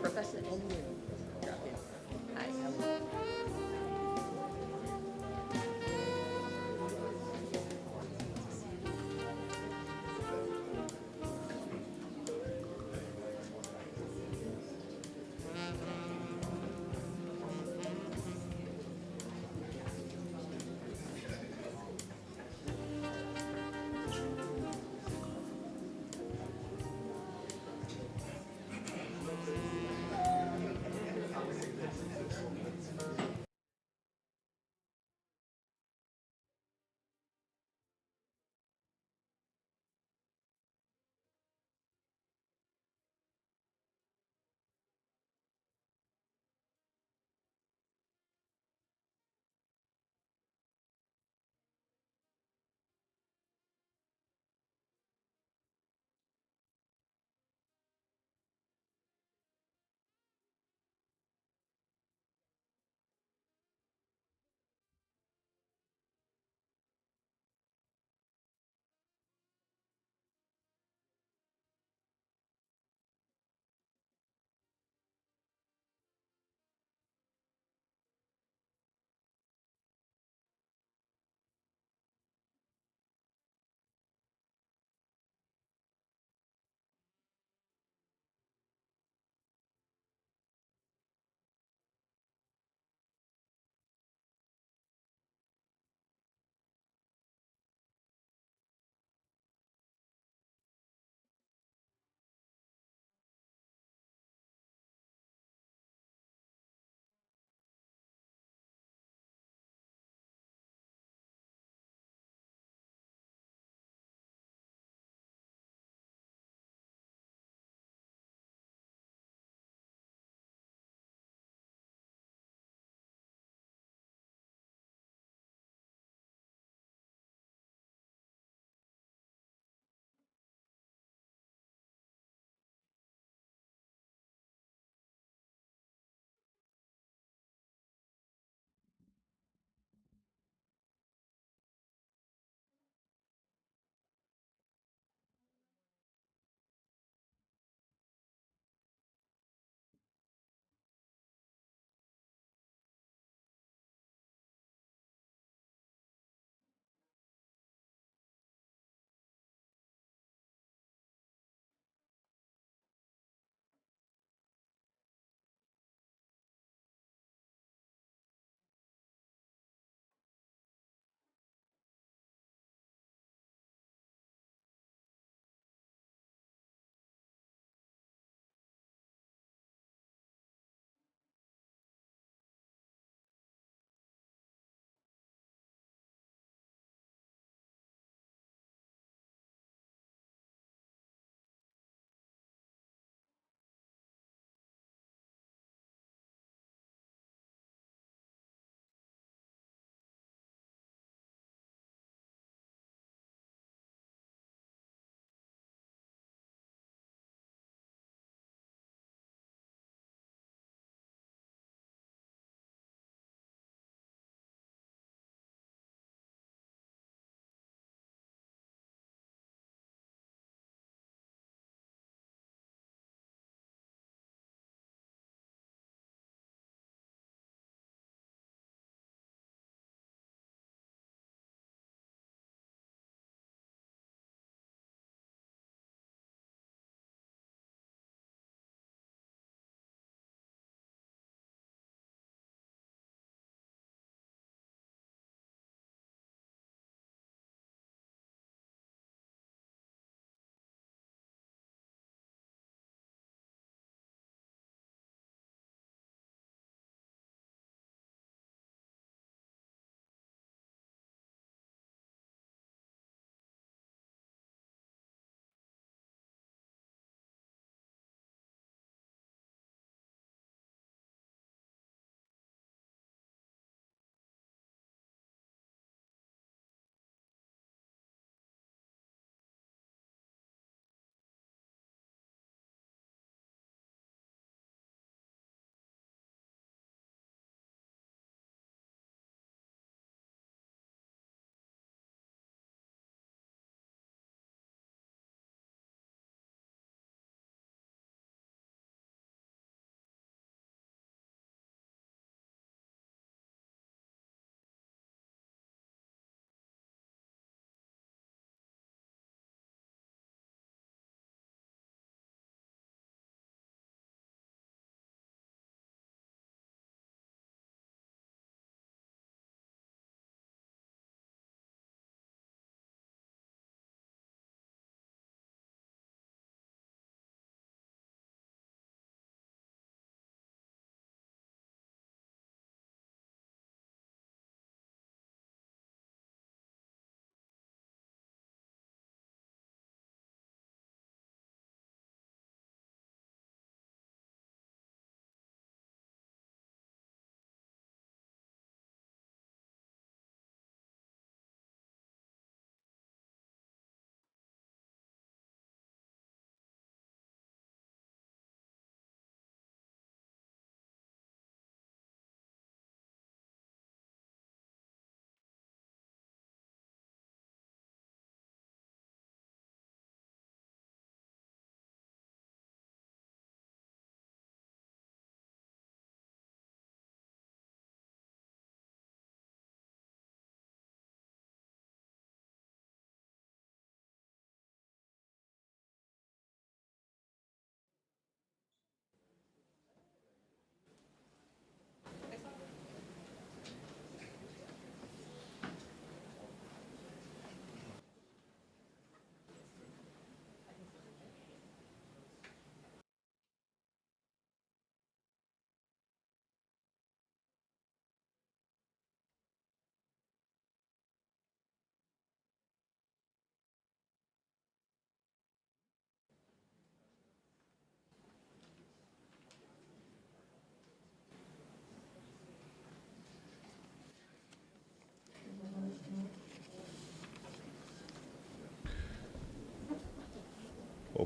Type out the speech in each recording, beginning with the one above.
Professor Edwin. Hi, how are you?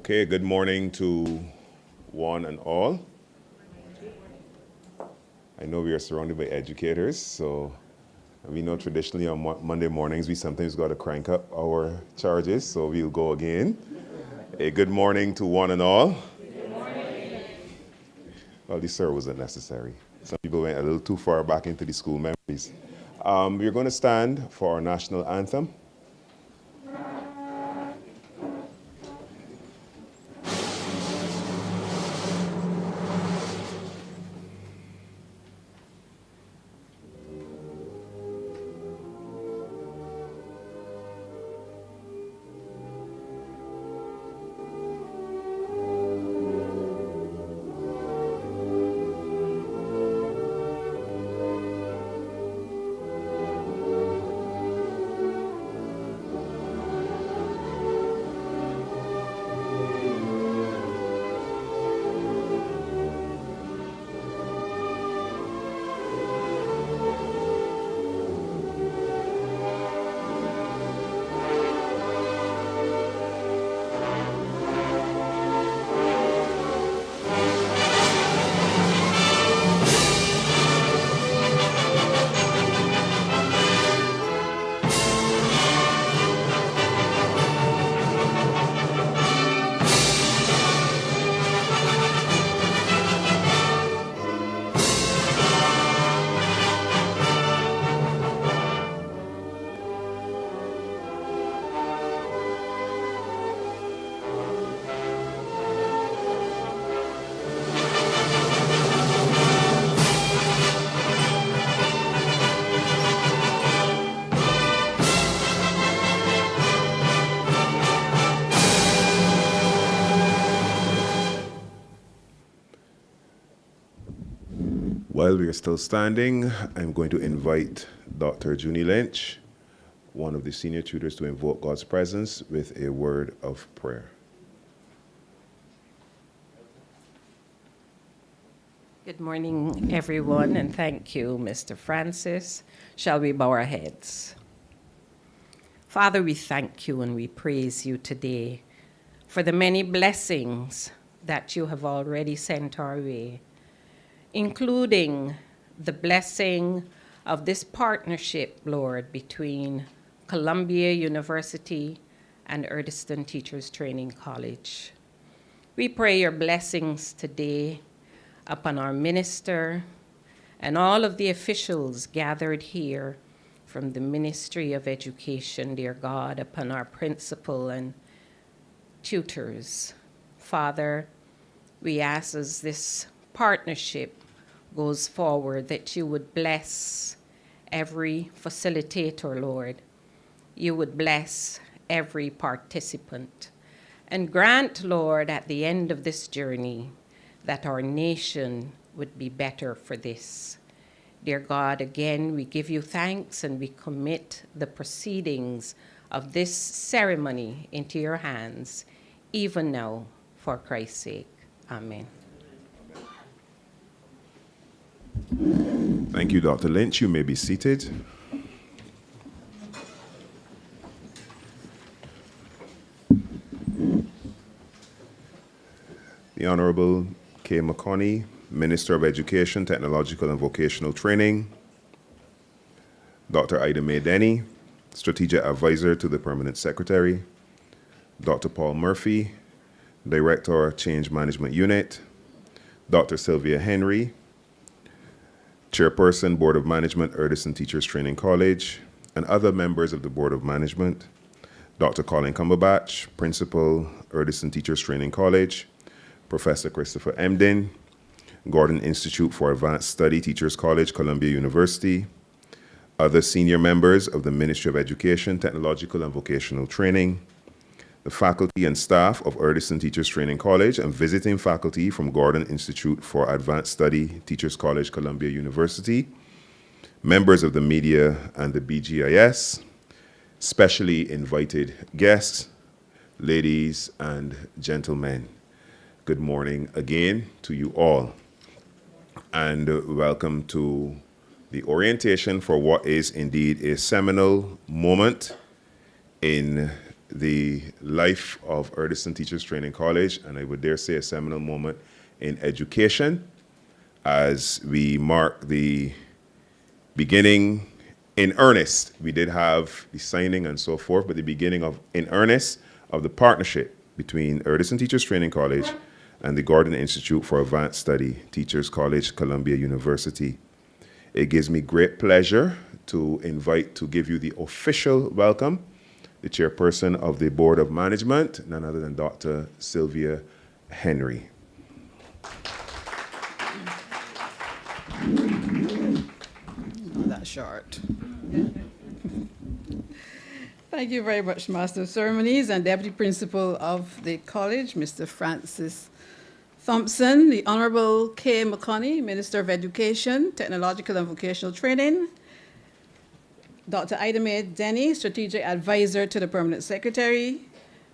Okay, good morning to one and all. I know we are surrounded by educators, so we know traditionally on Monday mornings we sometimes got to crank up our charges, so we'll go again. A good morning to one and all. Good morning. Well, this sir wasn't necessary. Some people went a little too far back into the school memories. We're going to stand for our national anthem. While we are still standing, I'm going to invite Dr. Junie Lynch, one of the senior tutors, to invoke God's presence with a word of prayer. Good morning, everyone, and thank you, Mr. Francis. Shall we bow our heads? Father, we thank you and we praise you today for the many blessings that you have already sent our way, including the blessing of this partnership, Lord, between Columbia University and Erdiston Teachers Training College. We pray your blessings today upon our minister and all of the officials gathered here from the Ministry of Education, dear God, upon our principal and tutors. Father, we ask as this partnership goes forward that you would bless every facilitator, Lord. You would bless every participant. And grant, Lord, at the end of this journey, that our nation would be better for this. Dear God, again, we give you thanks and we commit the proceedings of this ceremony into your hands, even now, for Christ's sake. Amen. Thank you, Dr. Lynch. You may be seated. The Honorable Kay McConney, Minister of Education, Technological and Vocational Training. Dr. Ida Mae Denny, Strategic Advisor to the Permanent Secretary. Dr. Paul Murphy, Director, Change Management Unit. Dr. Sylvia Henry, Chairperson, Board of Management, Erdiston Teachers Training College, and other members of the Board of Management. Dr. Colin Cumberbatch, Principal, Erdiston Teachers Training College. Professor Christopher Emden, Gordon Institute for Advanced Study, Teachers College, Columbia University. Other senior members of the Ministry of Education, Technological and Vocational Training. The faculty and staff of Erdiston Teachers Training College and visiting faculty from Gordon Institute for Advanced Study, Teachers College, Columbia University. Members of the media and the BGIS. Specially invited guests, ladies and gentlemen. Good morning again to you all, and welcome to the orientation for what is indeed a seminal moment in the life of Erdiston Teachers Training College, and I would dare say a seminal moment in education as we mark the beginning in earnest. We did have the signing and so forth, but the beginning of, in earnest, of the partnership between Erdiston Teachers Training College and the Gordon Institute for Advanced Study, Teachers College, Columbia University. It gives me great pleasure to give you the official welcome, the chairperson of the Board of Management, none other than Dr. Sylvia Henry. Not that short. Thank you very much, Master of Ceremonies and Deputy Principal of the College, Mr. Francis Thompson, the Honorable Kay McConney, Minister of Education, Technological and Vocational Training, Dr. Ida Mae Denny, Strategic Advisor to the Permanent Secretary,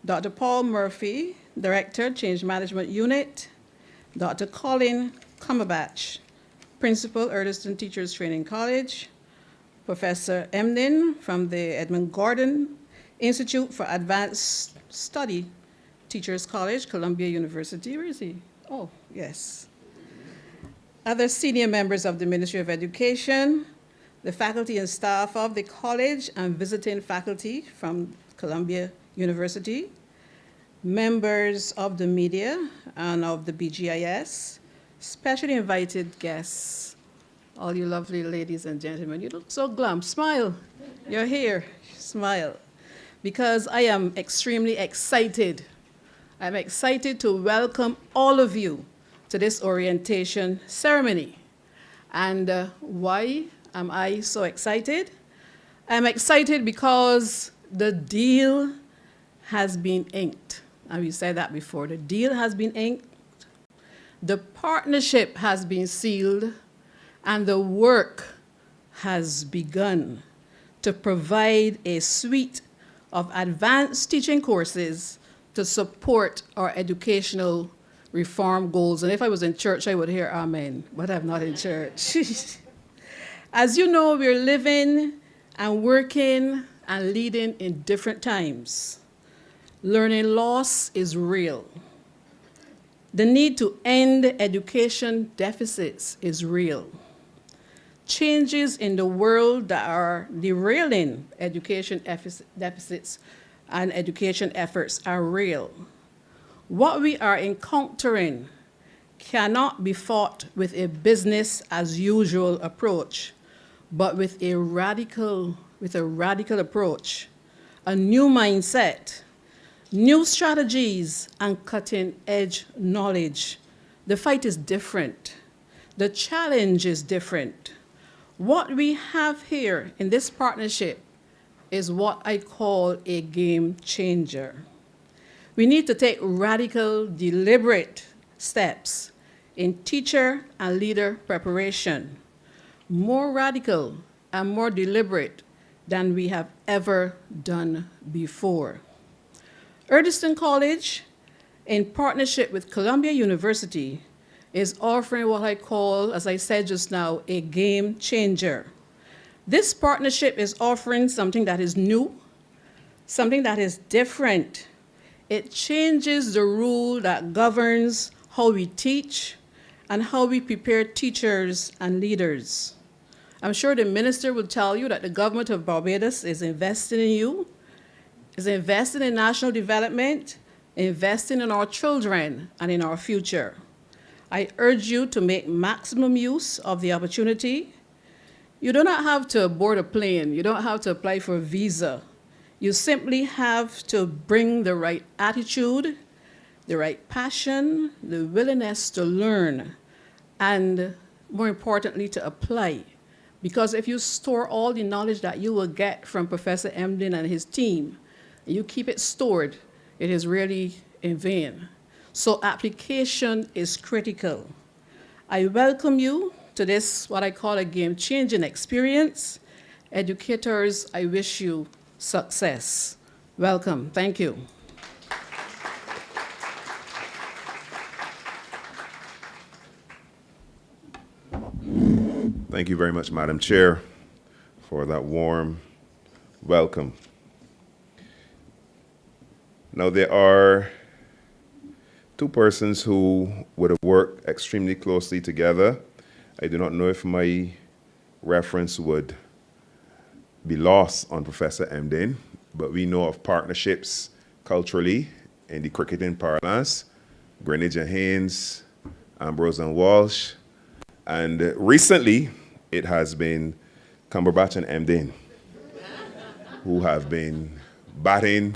Dr. Paul Murphy, Director, Change Management Unit, Dr. Colin Cumberbatch, Principal, Erdiston Teachers Training College, Professor Emden from the Edmund Gordon Institute for Advanced Study, Teachers College, Columbia University. Where is he? Oh, yes. Other senior members of the Ministry of Education, the faculty and staff of the college and visiting faculty from Columbia University, members of the media and of the BGIS, specially invited guests, all you lovely ladies and gentlemen. You look so glum. Smile. You're here. Smile. Because I am extremely excited. I'm excited to welcome all of you to this orientation ceremony. And why am I so excited? I'm excited because the deal has been inked. And we said that before. The deal has been inked. The partnership has been sealed. And the work has begun to provide a suite of advanced teaching courses to support our educational reform goals. And if I was in church, I would hear amen, but I'm not in church. As you know, we're living and working and leading in different times. Learning loss is real. The need to end education deficits is real. Changes in the world that are derailing education deficits and education efforts are real. What we are encountering cannot be fought with a business as usual approach, but with a radical approach, a new mindset, new strategies, and cutting-edge knowledge. The fight is different. The challenge is different. What we have here in this partnership is what I call a game changer. We need to take radical, deliberate steps in teacher and leader preparation, more radical and more deliberate than we have ever done before. Erdiston College, in partnership with Columbia University, is offering what I call, as I said just now, a game changer. This partnership is offering something that is new, something that is different. It changes the rule that governs how we teach and how we prepare teachers and leaders. I'm sure the minister will tell you that the government of Barbados is investing in you, is investing in national development, investing in our children and in our future. I urge you to make maximum use of the opportunity. You do not have to board a plane. You don't have to apply for a visa. You simply have to bring the right attitude, the right passion, the willingness to learn, and more importantly, to apply. Because if you store all the knowledge that you will get from Professor Emden and his team, and you keep it stored, it is really in vain. So application is critical. I welcome you to this, what I call a game-changing experience. Educators, I wish you success. Welcome. Thank you. Thank you very much, Madam Chair, for that warm welcome. Now, there are two persons who would have worked extremely closely together. I do not know if my reference would be lost on Professor Emden, but we know of partnerships culturally in the cricketing parlance, Greenwich and Haynes, Ambrose and Walsh, and recently it has been Cumberbatch and Emden who have been batting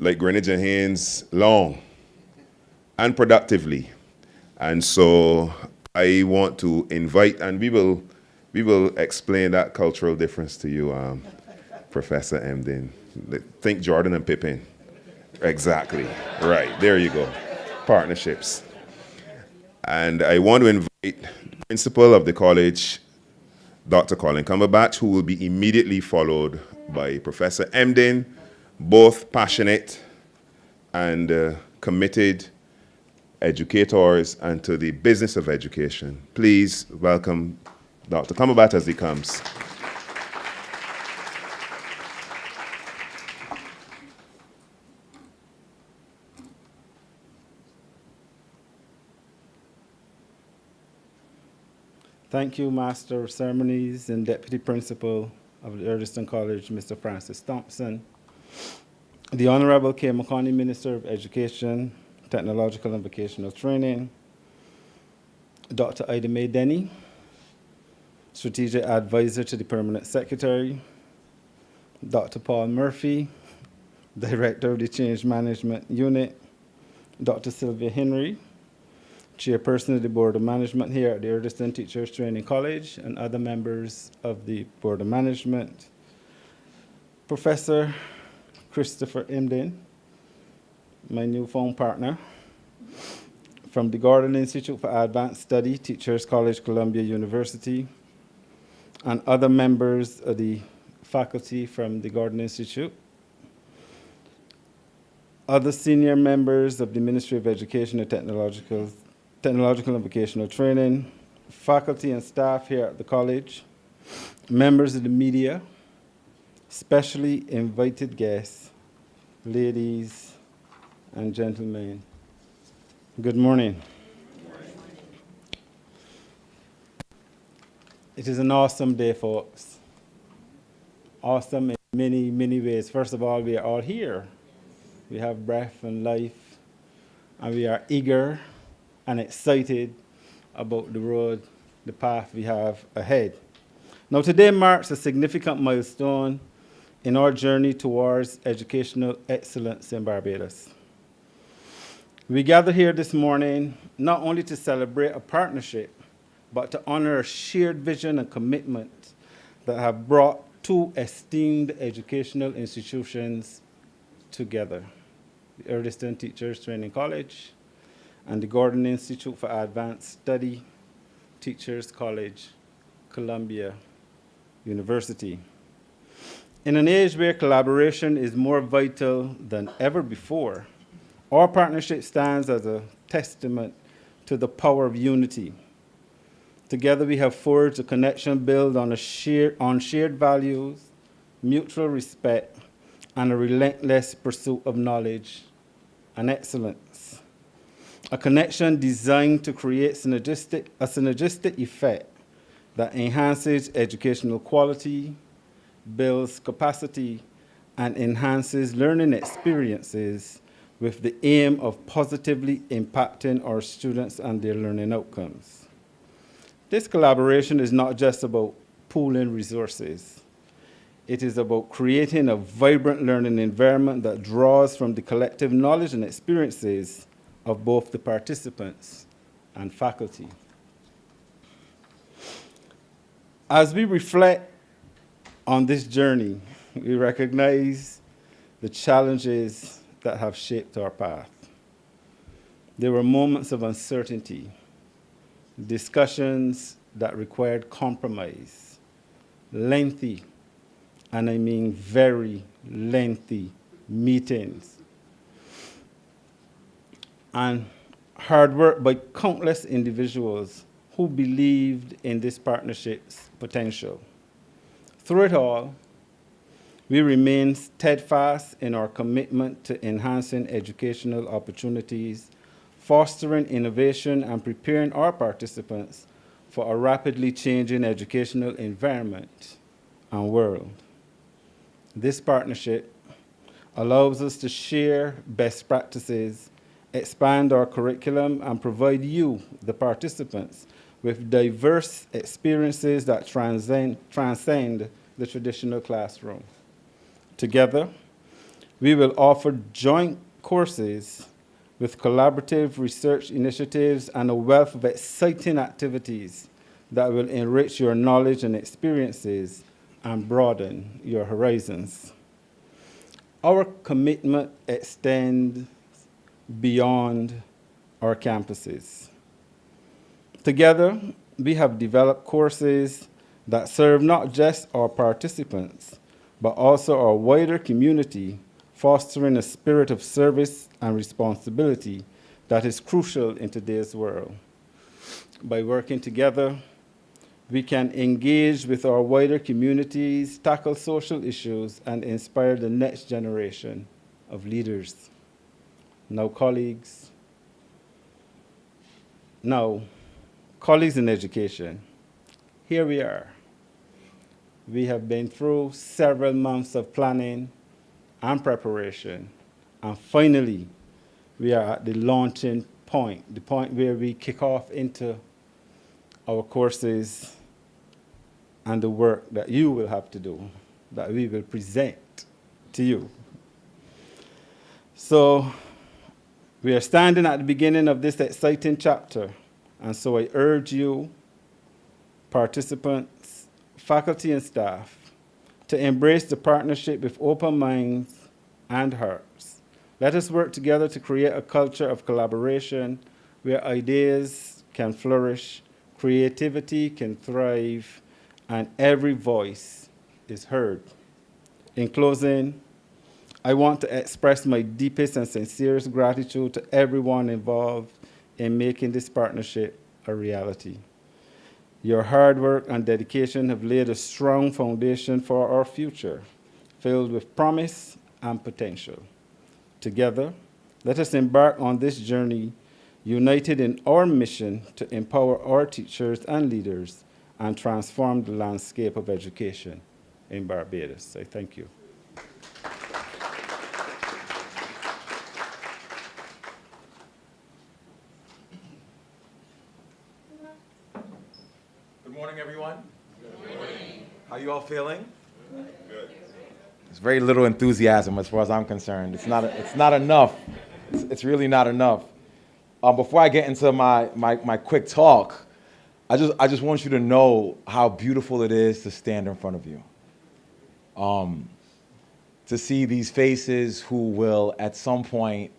like Greenwich and Haynes long and productively. And so I want to invite, and we will explain that cultural difference to you, Professor Emden. Think Jordan and Pippin. Exactly. Right. There you go. Partnerships. And I want to invite the principal of the college, Dr. Colin Cumberbatch, who will be immediately followed by Professor Emden, both passionate and committed educators and to the business of education. Please welcome Dr. Cumberbatch as he comes. Thank you, Master of Ceremonies and Deputy Principal of the Erdiston College, Mr. Francis Thompson. The Honorable K. McConney, Minister of Education, Technological and Vocational Training. Dr. Ida Mae Denny, Strategic Advisor to the Permanent Secretary. Dr. Paul Murphy, Director of the Change Management Unit. Dr. Sylvia Henry, Chairperson of the Board of Management here at the Erdiston Teachers Training College, and other members of the Board of Management. Professor Christopher Emden, my newfound partner, from the Gordon Institute for Advanced Study, Teachers College, Columbia University, and other members of the faculty from the Gordon Institute. Other senior members of the Ministry of Education and Technological and Vocational Training, faculty and staff here at the college, members of the media, specially invited guests, ladies and gentlemen. Good morning. It is an awesome day, folks. Awesome in many, many ways. First of all, we are all here. We have breath and life, and we are eager and excited about the road, the path we have ahead. Now, today marks a significant milestone in our journey towards educational excellence in Barbados. We gather here this morning not only to celebrate a partnership, but to honor a shared vision and commitment that have brought two esteemed educational institutions together, the Erdiston Teachers Training College and the Gordon Institute for Advanced Study, Teachers College, Columbia University. In an age where collaboration is more vital than ever before, our partnership stands as a testament to the power of unity. Together we have forged a connection built on shared values, mutual respect, and a relentless pursuit of knowledge and excellence. A connection designed to create a synergistic effect that enhances educational quality, builds capacity, and enhances learning experiences with the aim of positively impacting our students and their learning outcomes. This collaboration is not just about pooling resources. It is about creating a vibrant learning environment that draws from the collective knowledge and experiences of both the participants and faculty. As we reflect on this journey, we recognize the challenges that have shaped our path. There were moments of uncertainty, discussions that required compromise, lengthy, and I mean very lengthy meetings, and hard work by countless individuals who believed in this partnership's potential. Through it all, We remain steadfast in our commitment to enhancing educational opportunities, fostering innovation, and preparing our participants for a rapidly changing educational environment and world. This partnership allows us to share best practices, expand our curriculum, and provide you, the participants, with diverse experiences that transcend the traditional classroom. Together, we will offer joint courses with collaborative research initiatives and a wealth of exciting activities that will enrich your knowledge and experiences and broaden your horizons. Our commitment extends beyond our campuses. Together, we have developed courses that serve not just our participants, but also our wider community, fostering a spirit of service and responsibility that is crucial in today's world. By working together, we can engage with our wider communities, tackle social issues, and inspire the next generation of leaders. Now, colleagues in education, here we are. We have been through several months of planning and preparation, and finally, we are at the launching point, the point where we kick off into our courses and the work that you will have to do, that we will present to you. So, we are standing at the beginning of this exciting chapter, and so I urge you, participants, faculty, and staff, to embrace the partnership with open minds and hearts. Let us work together to create a culture of collaboration where ideas can flourish, creativity can thrive, and every voice is heard. In closing, I want to express my deepest and sincerest gratitude to everyone involved in making this partnership a reality. Your hard work and dedication have laid a strong foundation for our future, filled with promise and potential. Together, let us embark on this journey, united in our mission to empower our teachers and leaders and transform the landscape of education in Barbados. I thank you. Good morning, everyone. Good morning. How you all feeling? Good. There's very little enthusiasm as far as I'm concerned. It's not enough. It's really not enough. Before I get into my quick talk, I just want you to know how beautiful it is to stand in front of you. To see these faces who will at some point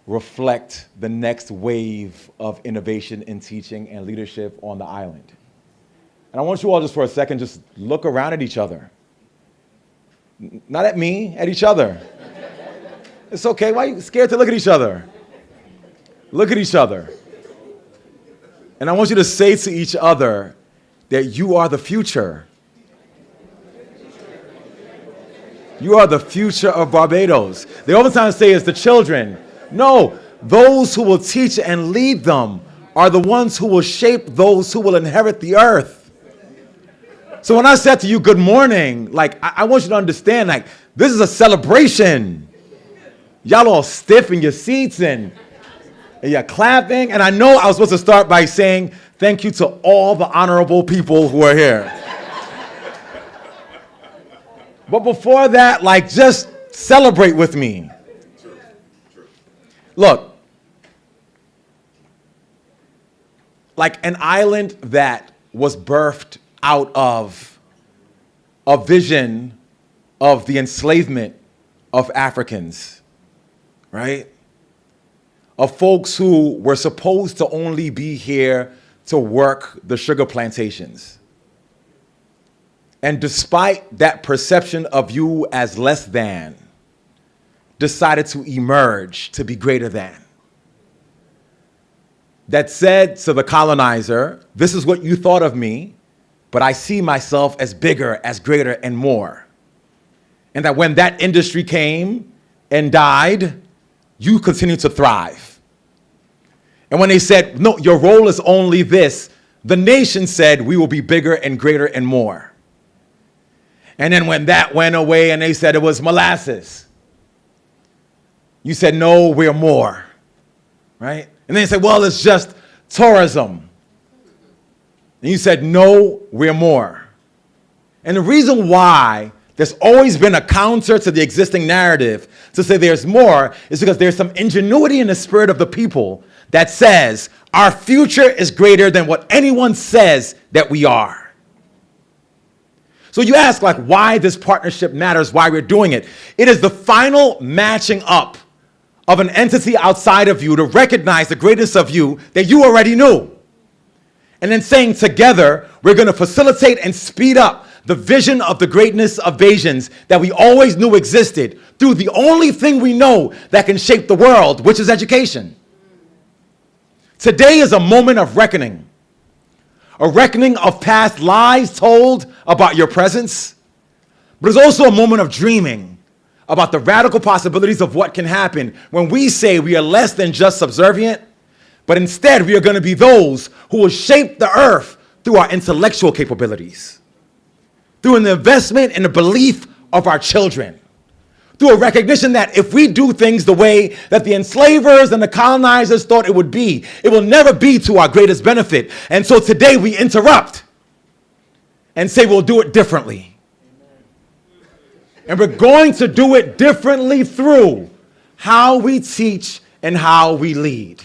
reflect the next wave of innovation in teaching and leadership on the island. And I want you all just for a second, just look around at each other. Not at me, at each other. It's okay, why are you scared to look at each other? Look at each other. And I want you to say to each other that you are the future. You are the future of Barbados. They oftentimes say it's the children. No, those who will teach and lead them are the ones who will shape those who will inherit the earth. So when I said to you, good morning, like, I want you to understand, like, this is a celebration. Y'all all stiff in your seats and you're clapping. And I know I was supposed to start by saying thank you to all the honorable people who are here. But before that, like, just celebrate with me. Look, like an island that was birthed out of a vision of the enslavement of Africans, right? Of folks who were supposed to only be here to work the sugar plantations. And despite that perception of you as less than, decided to emerge to be greater than. That said to the colonizer, this is what you thought of me, but I see myself as bigger, as greater, and more. and that when that industry came and died, you continue to thrive. And when they said, no, your role is only this, the nation said, we will be bigger and greater and more. And then when that went away and they said it was molasses, you said, no, we're more, right? And then they said, well, it's just tourism. And you said, no, we're more. And the reason why there's always been a counter to the existing narrative to say there's more is because there's some ingenuity in the spirit of the people that says our future is greater than what anyone says that we are. So you ask, like, why this partnership matters, why we're doing it. It is the final matching up of an entity outside of you to recognize the greatness of you that you already knew. And then saying together, we're going to facilitate and speed up the vision of the greatness of Bayesians that we always knew existed through the only thing we know that can shape the world, which is education. Today is a moment of reckoning. A reckoning of past lies told about your presence, but it's also a moment of dreaming about the radical possibilities of what can happen when we say we are less than just subservient, but instead we are going to be those who will shape the earth through our intellectual capabilities, through an investment in the belief of our children, through a recognition that if we do things the way that the enslavers and the colonizers thought it would be, it will never be to our greatest benefit. And so today we interrupt and say we'll do it differently. And we're going to do it differently through how we teach and how we lead.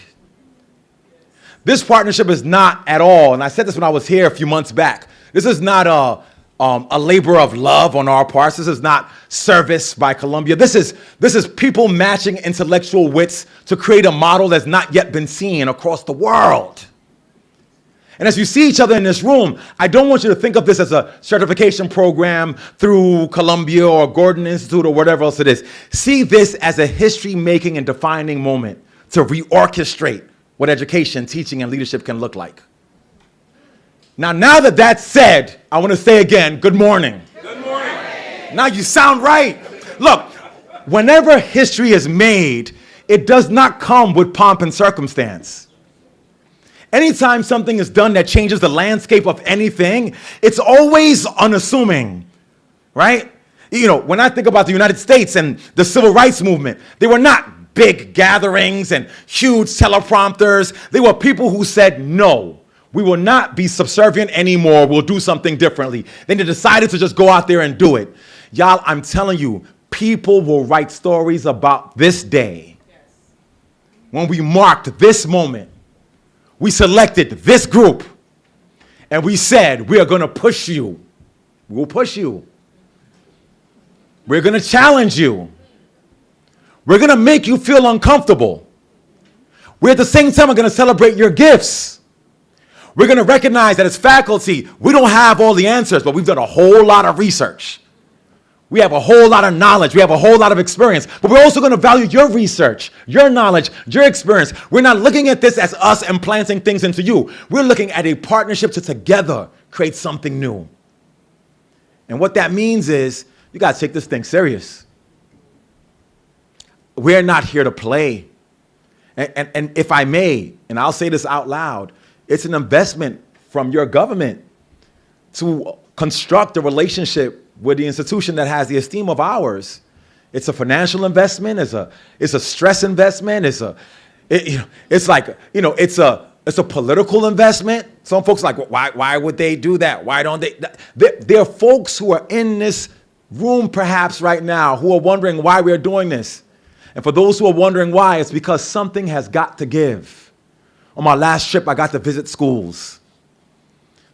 This partnership is not at all, and I said this when I was here a few months back, this is not a labor of love on our parts. This is not service by Columbia. This is people matching intellectual wits to create a model that's not yet been seen across the world. And as you see each other in this room, I don't want you to think of this as a certification program through Columbia or Gordon Institute or whatever else it is. See this as a history-making and defining moment to reorchestrate what education, teaching, and leadership can look like. Now that that's said, I want to say again, good morning. Good morning. Now you sound right. Look, whenever history is made, it does not come with pomp and circumstance. Anytime something is done that changes the landscape of anything, it's always unassuming, right? You know, when I think about the United States and the civil rights movement, they were not big gatherings and huge teleprompters. They were people who said no. We will not be subservient anymore. We'll do something differently. Then they decided to just go out there and do it. Y'all, I'm telling you, people will write stories about this day. When we marked this moment, we selected this group, and we said, we are going to push you. We'll push you. We're going to challenge you. We're going to make you feel uncomfortable. We're at the same time going to celebrate your gifts. We're going to recognize that as faculty, we don't have all the answers, but we've done a whole lot of research. We have a whole lot of knowledge. We have a whole lot of experience. But we're also going to value your research, your knowledge, your experience. We're not looking at this as us implanting things into you. We're looking at a partnership to together create something new. And what that means is you got to take this thing serious. We're not here to play. And if I may, and I'll say this out loud, it's an investment from your government to construct a relationship with the institution that has the esteem of ours. It's a financial investment. It's a stress investment. It's a political investment. Some folks are like, why would they do that? Why don't they? There are folks who are in this room perhaps right now who are wondering why we're doing this. And for those who are wondering why, it's because something has got to give. On my last trip, I got to visit schools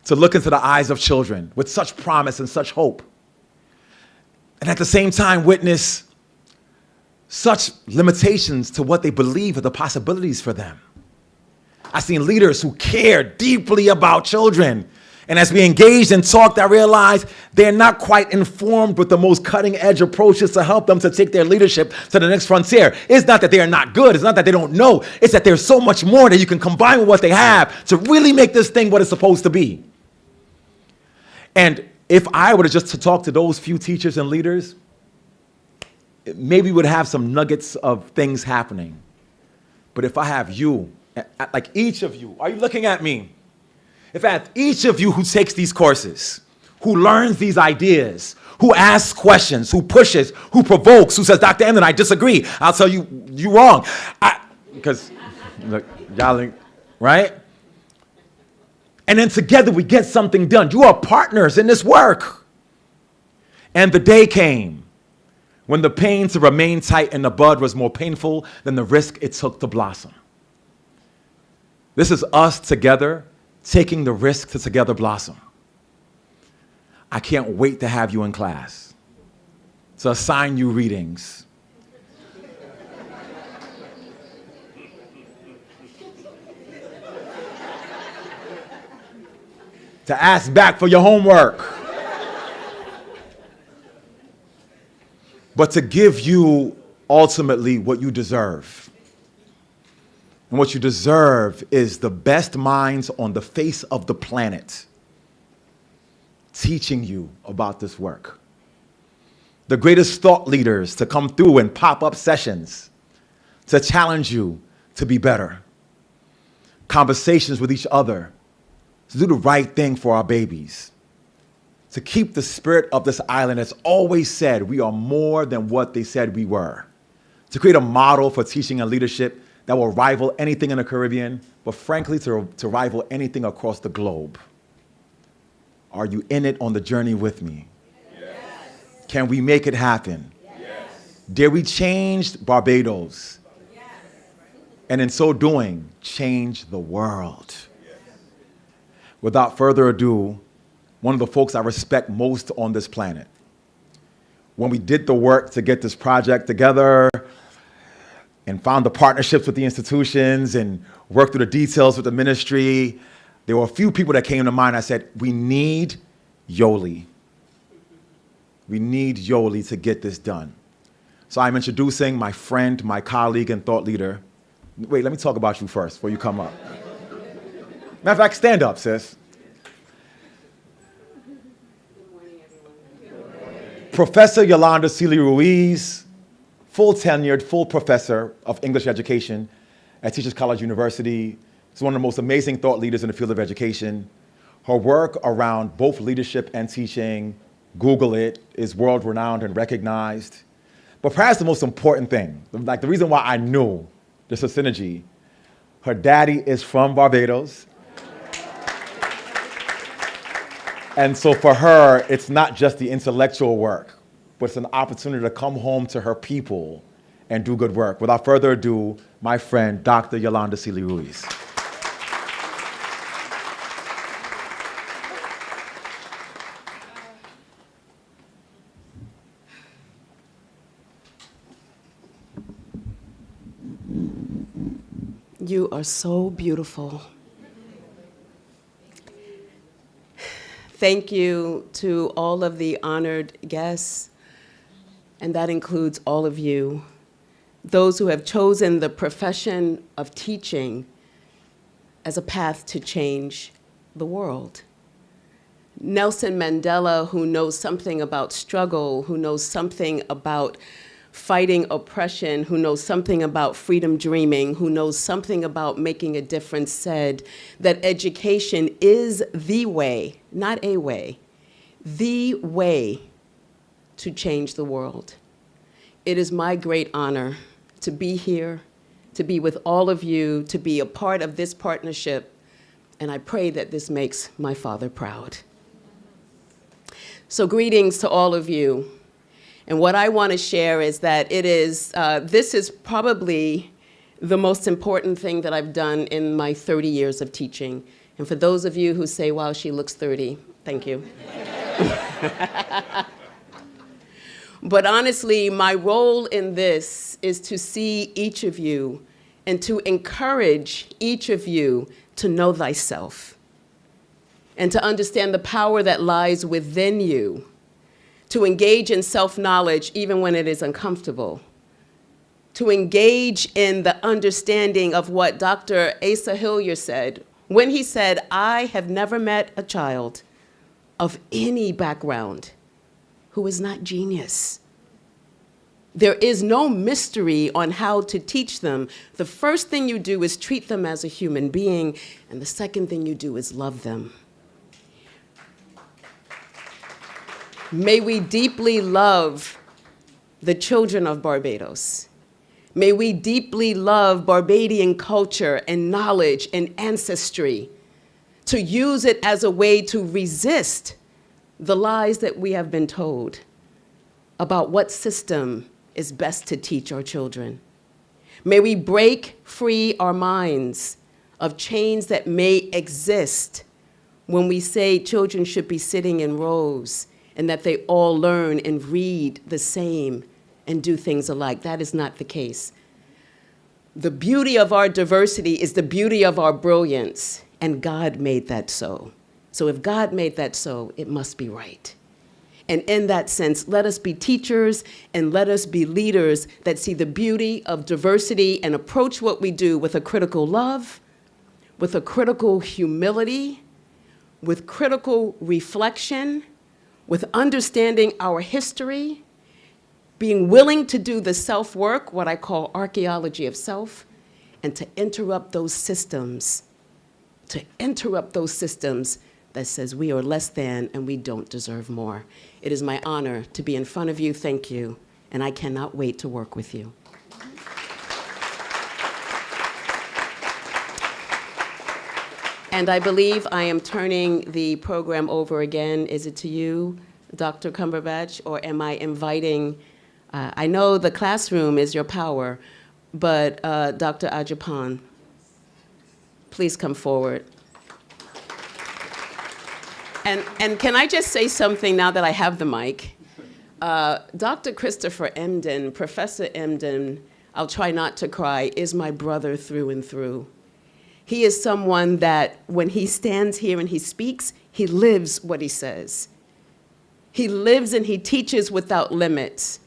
to look into the eyes of children with such promise and such hope. And at the same time, witness such limitations to what they believe are the possibilities for them. I've seen leaders who care deeply about children. And as we engaged and talked, I realized they're not quite informed with the most cutting edge approaches to help them to take their leadership to the next frontier. It's not that they are not good. It's not that they don't know. It's that there's so much more that you can combine with what they have to really make this thing what it's supposed to be. And if I were to just to talk to those few teachers and leaders, maybe would have some nuggets of things happening. But if I have you, like each of you, are you looking at me? If I have each of you who takes these courses, who learns these ideas, who asks questions, who pushes, who provokes, who says, Dr. Emden, I disagree. I'll tell you, you're wrong. Because, look, y'all, right? And then together we get something done. You are partners in this work. And the day came when the pain to remain tight in the bud was more painful than the risk it took to blossom. This is us together taking the risk to together blossom. I can't wait to have you in class, to assign you readings, to ask back for your homework, but to give you ultimately what you deserve. And what you deserve is the best minds on the face of the planet teaching you about this work. The greatest thought leaders to come through in pop-up sessions to challenge you to be better. Conversations with each other to do the right thing for our babies. To keep the spirit of this island that's always said we are more than what they said we were. To create a model for teaching and leadership that will rival anything in the Caribbean, but frankly, to rival anything across the globe. Are you in it on the journey with me? Yes. Can we make it happen? Yes. Dare we change Barbados? Yes. And in so doing, change the world? Yes. Without further ado, one of the folks I respect most on this planet. When we did the work to get this project together, and found the partnerships with the institutions and worked through the details with the ministry, there were a few people that came to mind. I said, we need Yoli. We need Yoli to get this done. So I'm introducing my friend, my colleague, and thought leader. Wait, let me talk about you first before you come up. Matter of fact, stand up, sis. Good morning, everyone. Professor Yolanda Sealy Ruiz, full tenured, full professor of English education at Teachers College University. She's one of the most amazing thought leaders in the field of education. Her work around both leadership and teaching, Google it, is world renowned and recognized. But perhaps the most important thing, like the reason why I knew there's a synergy, her daddy is from Barbados. And so for her, it's not just the intellectual work, but it's an opportunity to come home to her people and do good work. Without further ado, my friend, Dr. Yolanda Sealy Ruiz. You are so beautiful. Thank you to all of the honored guests, and that includes all of you, those who have chosen the profession of teaching as a path to change the world. Nelson Mandela, who knows something about struggle, who knows something about fighting oppression, who knows something about freedom dreaming, who knows something about making a difference, said that education is the way, not a way, the way to change the world. It is my great honor to be here, to be with all of you, to be a part of this partnership, and I pray that this makes my father proud. So greetings to all of you. And what I want to share is that this is probably the most important thing that I've done in my 30 years of teaching. And for those of you who say, wow, she looks 30, thank you. But honestly, my role in this is to see each of you and to encourage each of you to know thyself and to understand the power that lies within you, to engage in self-knowledge even when it is uncomfortable, to engage in the understanding of what Dr. Asa Hillier said when he said, I have never met a child of any background who is not genius. There is no mystery on how to teach them. The first thing you do is treat them as a human being, and the second thing you do is love them. May we deeply love the children of Barbados. May we deeply love Barbadian culture and knowledge and ancestry, to use it as a way to resist the lies that we have been told about what system is best to teach our children. May we break free our minds of chains that may exist when we say children should be sitting in rows and that they all learn and read the same and do things alike. That is not the case. The beauty of our diversity is the beauty of our brilliance, and God made that so. So if God made that so, it must be right. And in that sense, let us be teachers and let us be leaders that see the beauty of diversity and approach what we do with a critical love, with a critical humility, with critical reflection, with understanding our history, being willing to do the self-work, what I call archaeology of self, and to interrupt those systems that says we are less than and we don't deserve more. It is my honor to be in front of you. Thank you. And I cannot wait to work with you. And I believe I am turning the program over again. Is it to you, Dr. Cumberbatch, or am I inviting, I know the classroom is your power, but Dr. Ajapan, please come forward. And can I just say something now that I have the mic? Dr. Christopher Emden, Professor Emden, I'll try not to cry, is my brother through and through. He is someone that when he stands here and he speaks, he lives what he says. He lives and he teaches without limits.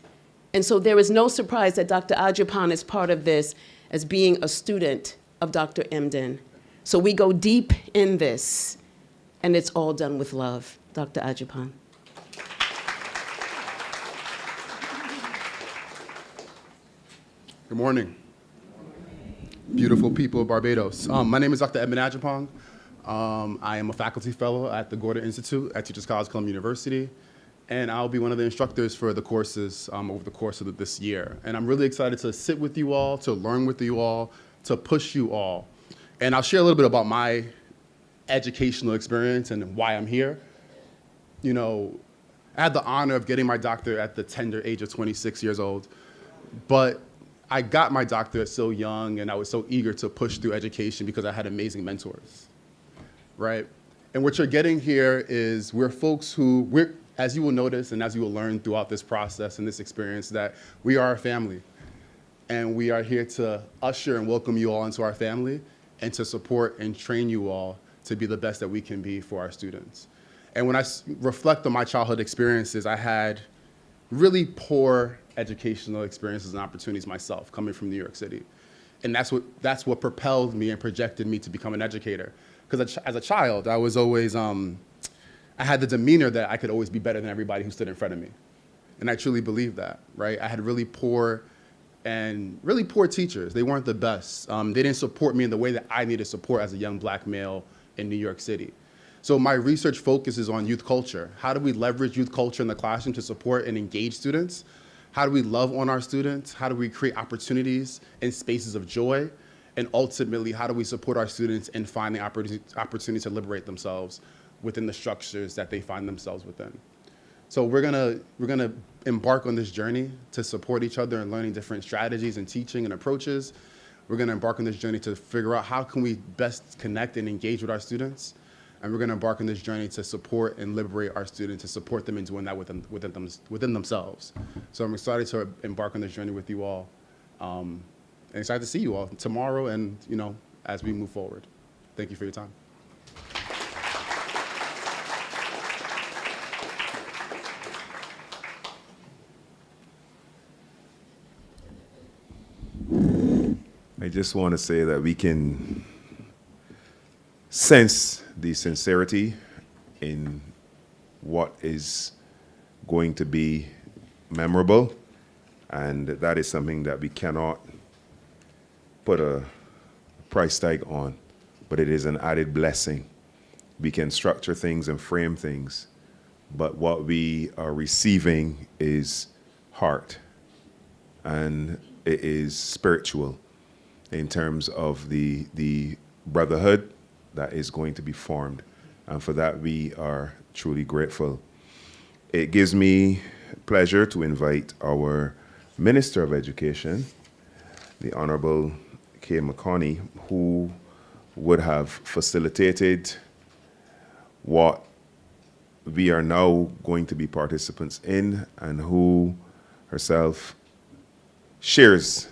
And so there is no surprise that Dr. Ajapan is part of this as being a student of Dr. Emden. So we go deep in this, and it's all done with love. Dr. Ajapan. Good morning. Beautiful people of Barbados. My name is Dr. Edmund Ajapong. I am a faculty fellow at the Gordon Institute at Teachers College Columbia University, and I'll be one of the instructors for the courses over the course of this year. And I'm really excited to sit with you all, to learn with you all, to push you all. And I'll share a little bit about my educational experience and why I'm here. You know, I had the honor of getting my doctorate at the tender age of 26 years old, but I got my doctorate so young, and I was so eager to push through education because I had amazing mentors, right? And what you're getting here is we're folks who, as you will notice and as you will learn throughout this process and this experience, that we are a family. And we are here to usher and welcome you all into our family and to support and train you all to be the best that we can be for our students. And when I reflect on my childhood experiences, I had really poor educational experiences and opportunities myself, coming from New York City. And that's what propelled me and projected me to become an educator. Because as a child, I was always, I had the demeanor that I could always be better than everybody who stood in front of me. And I truly believed that, right? I had really poor teachers. They weren't the best. They didn't support me in the way that I needed support as a young black male in New York City. So my research focuses on youth culture. How do we leverage youth culture in the classroom to support and engage students? How do we love on our students? How do we create opportunities and spaces of joy? And ultimately, how do we support our students in finding opportunities to liberate themselves within the structures that they find themselves within? So we're gonna embark on this journey to support each other in learning different strategies and teaching and approaches. We're gonna embark on this journey to figure out how can we best connect and engage with our students. And we're going to embark on this journey to support and liberate our students, to support them in doing that within themselves. So I'm excited to embark on this journey with you all, and excited to see you all tomorrow and, you know, as we move forward. Thank you for your time. I just want to say that we can sense the sincerity in what is going to be memorable And that is something that we cannot put a price tag on, but it is an added blessing. We can structure things and frame things, but what we are receiving is heart, and it is spiritual in terms of the brotherhood that is going to be formed. And for that, we are truly grateful. It gives me pleasure to invite our Minister of Education, the Honorable Kay McConney, who would have facilitated what we are now going to be participants in, and who herself shares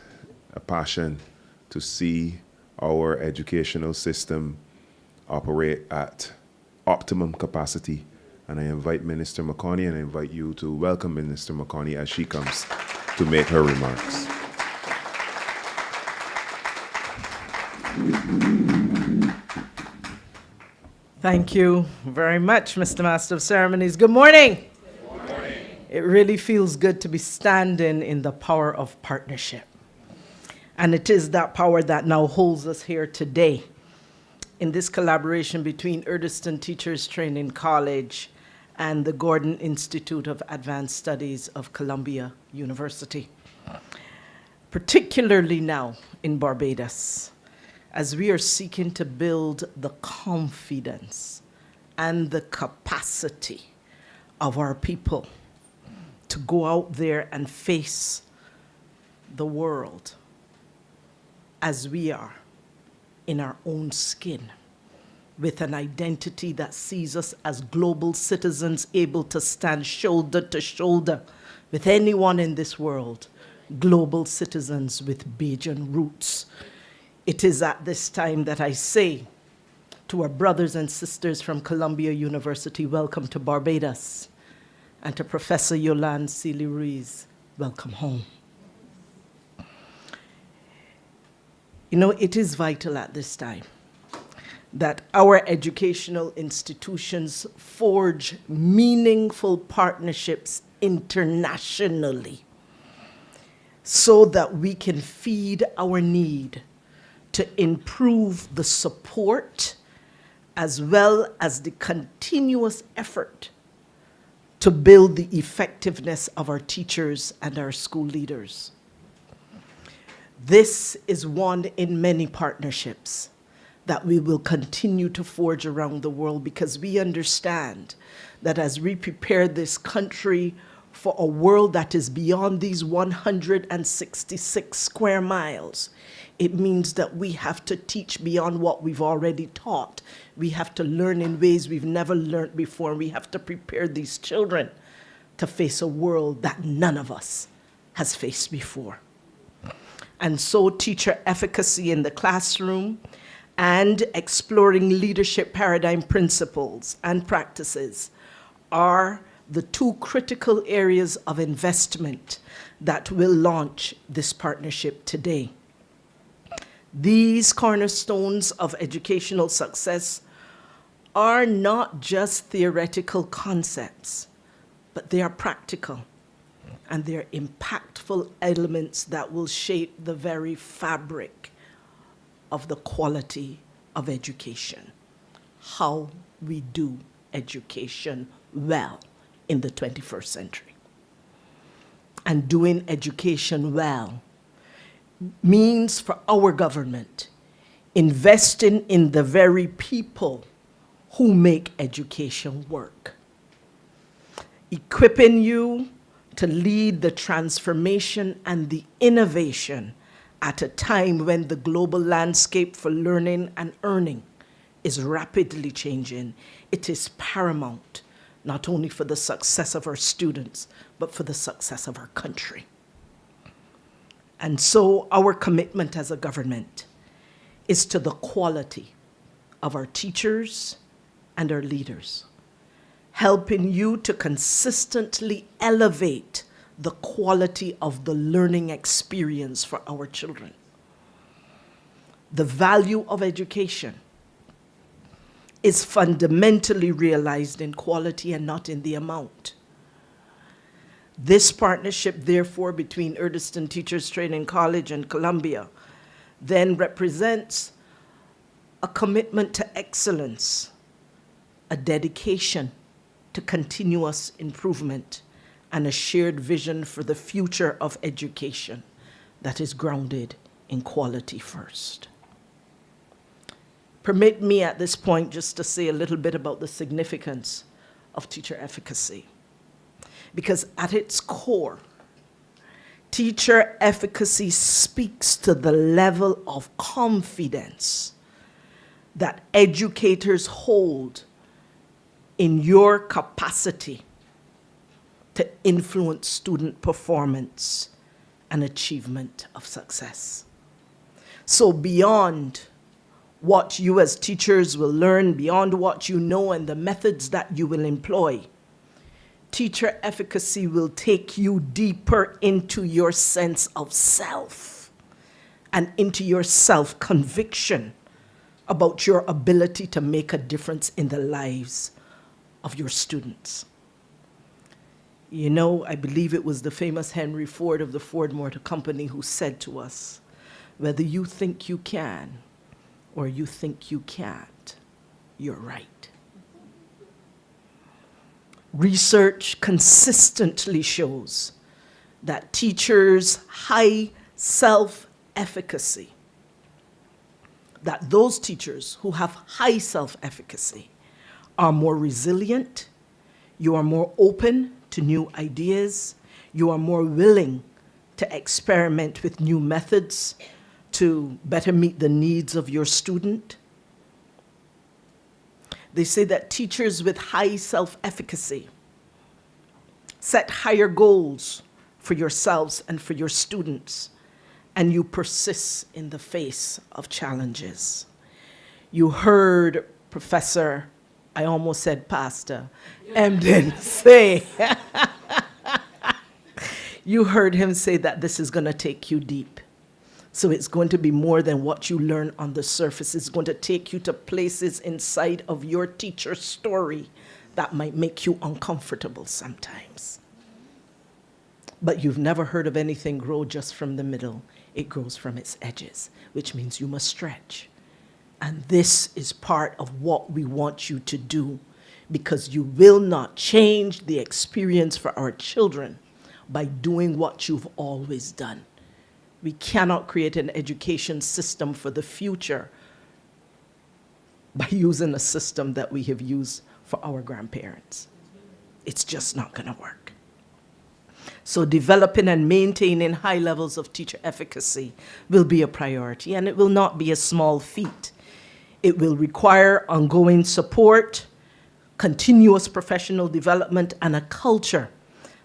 a passion to see our educational system operate at optimum capacity. And I invite Minister McConney, and I invite you to welcome Minister McConney as she comes to make her remarks. Thank you very much, Mr. Master of Ceremonies. Good morning. Good morning. It really feels good to be standing in the power of partnership. And it is that power that now holds us here today in this collaboration between Erdiston Teachers Training College and the Gordon Institute of Advanced Studies of Columbia University, particularly now in Barbados, as we are seeking to build the confidence and the capacity of our people to go out there and face the world as we are, in our own skin, with an identity that sees us as global citizens able to stand shoulder to shoulder with anyone in this world, global citizens with Bajan roots. It is at this time that I say to our brothers and sisters from Columbia University, welcome to Barbados, and to Professor Yolande Sealy-Ruiz, welcome home. You know, it is vital at this time that our educational institutions forge meaningful partnerships internationally so that we can feed our need to improve the support as well as the continuous effort to build the effectiveness of our teachers and our school leaders. This is one in many partnerships that we will continue to forge around the world, because we understand that as we prepare this country for a world that is beyond these 166 square miles, it means that we have to teach beyond what we've already taught. We have to learn in ways we've never learned before. We have to prepare these children to face a world that none of us has faced before. And so teacher efficacy in the classroom and exploring leadership paradigm principles and practices are the two critical areas of investment that will launch this partnership today. These cornerstones of educational success are not just theoretical concepts, but they are practical, and they're impactful elements that will shape the very fabric of the quality of education, how we do education well in the 21st century. And doing education well means for our government investing in the very people who make education work, equipping you to lead the transformation and the innovation at a time when the global landscape for learning and earning is rapidly changing. It is paramount, not only for the success of our students, but for the success of our country. And so our commitment as a government is to the quality of our teachers and our leaders, helping you to consistently elevate the quality of the learning experience for our children. The value of education is fundamentally realized in quality and not in the amount. This partnership, therefore, between Erdiston Teachers Training College and Columbia then represents a commitment to excellence, a dedication to continuous improvement, and a shared vision for the future of education that is grounded in quality first. Permit me at this point just to say a little bit about the significance of teacher efficacy. Because at its core, teacher efficacy speaks to the level of confidence that educators hold in your capacity to influence student performance and achievement of success. So beyond what you as teachers will learn, beyond what you know and the methods that you will employ, teacher efficacy will take you deeper into your sense of self and into your self-conviction about your ability to make a difference in the lives of your students. You know, I believe it was the famous Henry Ford of the Ford Motor Company who said to us, whether you think you can or you think you can't, you're right. Research consistently shows that teachers' high self-efficacy, that those teachers who have high self-efficacy are more resilient, you are more open to new ideas, you are more willing to experiment with new methods to better meet the needs of your student. They say that teachers with high self-efficacy set higher goals for yourselves and for your students, and you persist in the face of challenges. You heard Professor, I almost said Pastor, Emden say, you heard him say that this is going to take you deep. So it's going to be more than what you learn on the surface. It's going to take you to places inside of your teacher's story that might make you uncomfortable sometimes. But you've never heard of anything grow just from the middle. It grows from its edges, which means you must stretch. And this is part of what we want you to do, because you will not change the experience for our children by doing what you've always done. We cannot create an education system for the future by using a system that we have used for our grandparents. It's just not going to work. So developing and maintaining high levels of teacher efficacy will be a priority, and it will not be a small feat. It will require ongoing support, continuous professional development, and a culture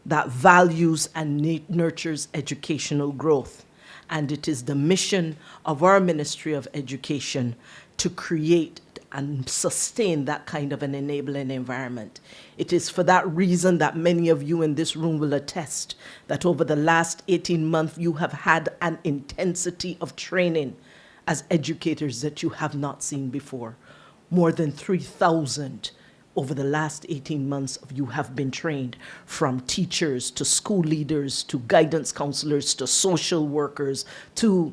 that values and nurtures educational growth. And it is the mission of our Ministry of Education to create and sustain that kind of an enabling environment. It is for that reason that many of you in this room will attest that over the last 18 months, you have had an intensity of training as educators that you have not seen before. More than 3,000 over the last 18 months of you have been trained, from teachers to school leaders to guidance counselors to social workers to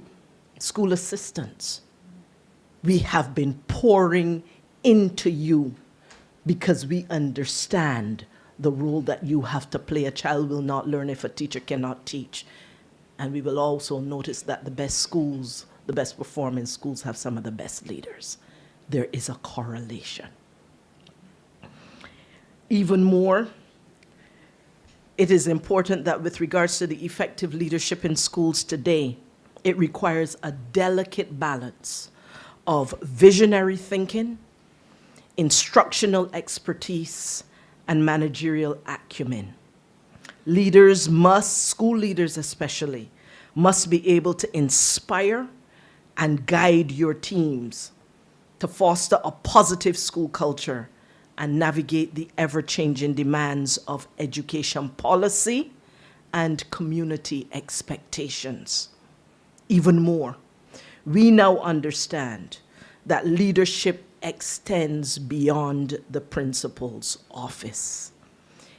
school assistants. We have been pouring into you because we understand the role that you have to play. A child will not learn if a teacher cannot teach. And we will also notice that the best schools, the best performing schools have some of the best leaders. There is a correlation. Even more, it is important that with regards to the effective leadership in schools today, it requires a delicate balance of visionary thinking, instructional expertise, and managerial acumen. Leaders must, school leaders especially, must be able to inspire and guide your teams to foster a positive school culture and navigate the ever-changing demands of education policy and community expectations. Even more, we now understand that leadership extends beyond the principal's office.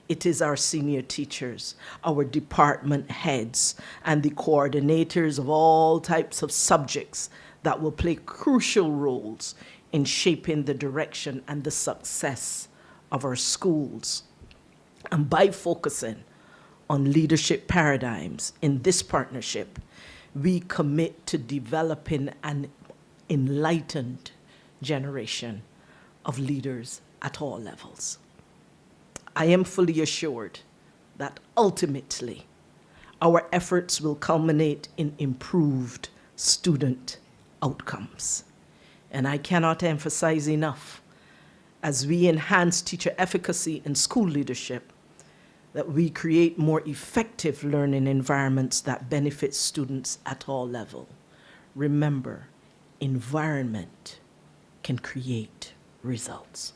It is our senior teachers, our department heads, and the coordinators of all types of subjects that will play crucial roles in shaping the direction and the success of our schools. And by focusing on leadership paradigms in this partnership, we commit to developing an enlightened generation of leaders at all levels. I am fully assured that ultimately our efforts will culminate in improved student outcomes. And I cannot emphasize enough, as we enhance teacher efficacy in school leadership, that we create more effective learning environments that benefit students at all levels. Remember, environment can create results.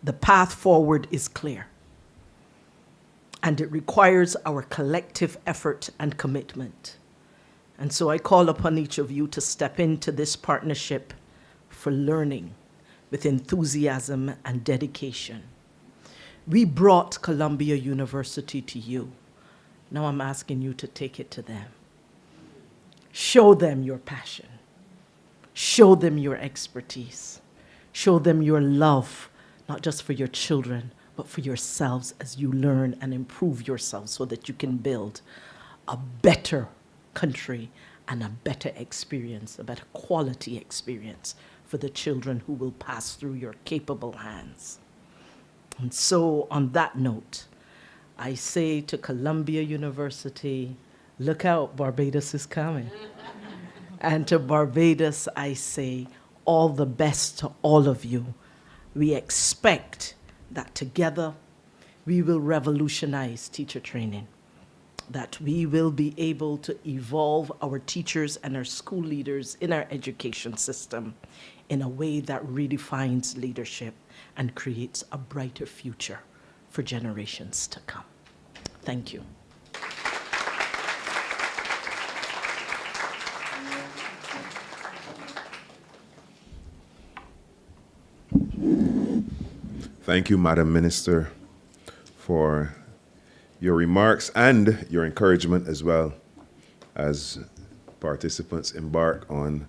The path forward is clear, and it requires our collective effort and commitment. And so I call upon each of you to step into this partnership for learning with enthusiasm and dedication. We brought Columbia University to you. Now I'm asking you to take it to them. Show them your passion. Show them your expertise. Show them your love, not just for your children, but for yourselves as you learn and improve yourselves so that you can build a better country and a better experience, a better quality experience for the children who will pass through your capable hands. And so on that note, I say to Columbia University, look out, Barbados is coming. And to Barbados, I say all the best to all of you. We expect that together we will revolutionize teacher training, that we will be able to evolve our teachers and our school leaders in our education system in a way that redefines leadership and creates a brighter future for generations to come. Thank you. Thank you, Madam Minister, for your remarks and your encouragement as well as participants embark on